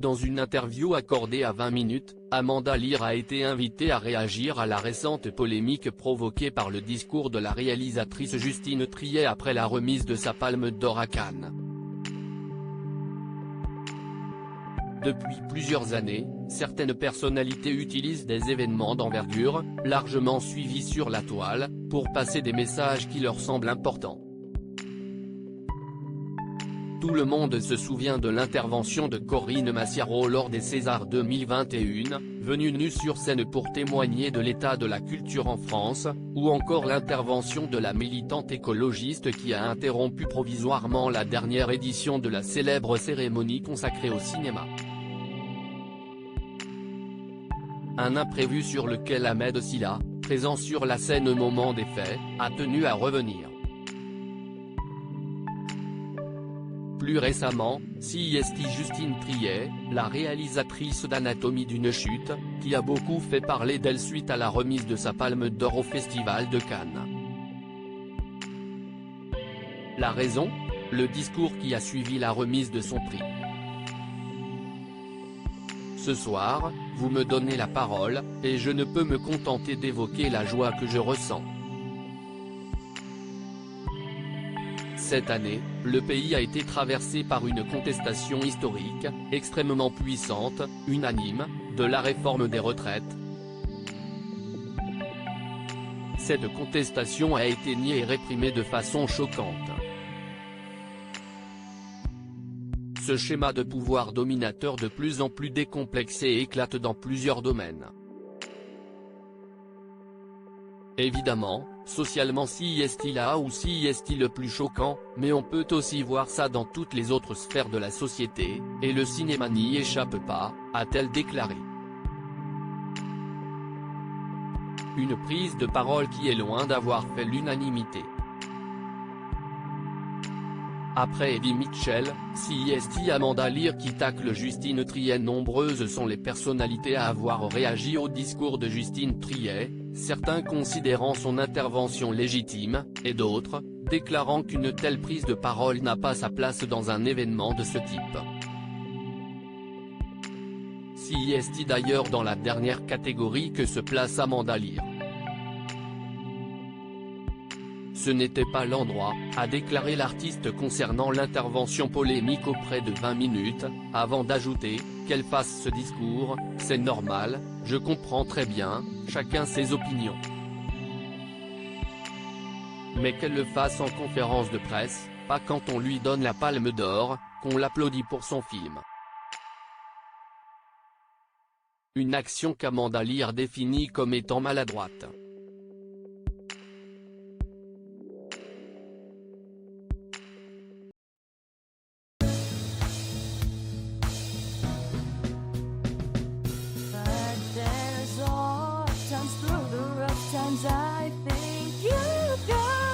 Dans une interview accordée à 20 minutes, Amanda Lear a été invitée à réagir à la récente polémique provoquée par le discours de la réalisatrice Justine Triet après la remise de sa Palme d'Or à Cannes. Depuis plusieurs années, certaines personnalités utilisent des événements d'envergure, largement suivis sur la toile, pour passer des messages qui leur semblent importants. Tout le monde se souvient de l'intervention de Corinne Massiaro lors des Césars 2021, venue nue sur scène pour témoigner de l'état de la culture en France, ou encore l'intervention de la militante écologiste qui a interrompu provisoirement la dernière édition de la célèbre cérémonie consacrée au cinéma. Un imprévu sur lequel Ahmed Silla, présent sur la scène au moment des faits, a tenu à revenir. Plus récemment, CIST Justine Triet, la réalisatrice d'Anatomie d'une chute, qui a beaucoup fait parler d'elle suite à la remise de sa Palme d'Or au Festival de Cannes. La raison ? Le discours qui a suivi la remise de son prix. Ce soir, vous me donnez la parole, et je ne peux me contenter d'évoquer la joie que je ressens. Cette année, le pays a été traversé par une contestation historique, extrêmement puissante, unanime, de la réforme des retraites. Cette contestation a été niée et réprimée de façon choquante. Ce schéma de pouvoir dominateur de plus en plus décomplexé éclate dans plusieurs domaines. Évidemment, socialement CIST là ou CIST le plus choquant, mais on peut aussi voir ça dans toutes les autres sphères de la société, et le cinéma n'y échappe pas, a-t-elle déclaré. Une prise de parole qui est loin d'avoir fait l'unanimité. Après Eddie Mitchell, CIST Amanda Lear qui tacle Justine Triet. Nombreuses sont les personnalités à avoir réagi au discours de Justine Triet, certains considérant son intervention légitime, et d'autres, déclarant qu'une telle prise de parole n'a pas sa place dans un événement de ce type. CIST d'ailleurs dans la dernière catégorie que se place Amanda Lear. Ce n'était pas l'endroit, a déclaré l'artiste concernant l'intervention polémique auprès de 20 minutes, avant d'ajouter, qu'elle fasse ce discours, c'est normal, je comprends très bien, chacun ses opinions. Mais qu'elle le fasse en conférence de presse, pas quand on lui donne la Palme d'Or, qu'on l'applaudit pour son film. Une action qu'Amanda Lear définit comme étant maladroite. Sometimes through the rough times I think you got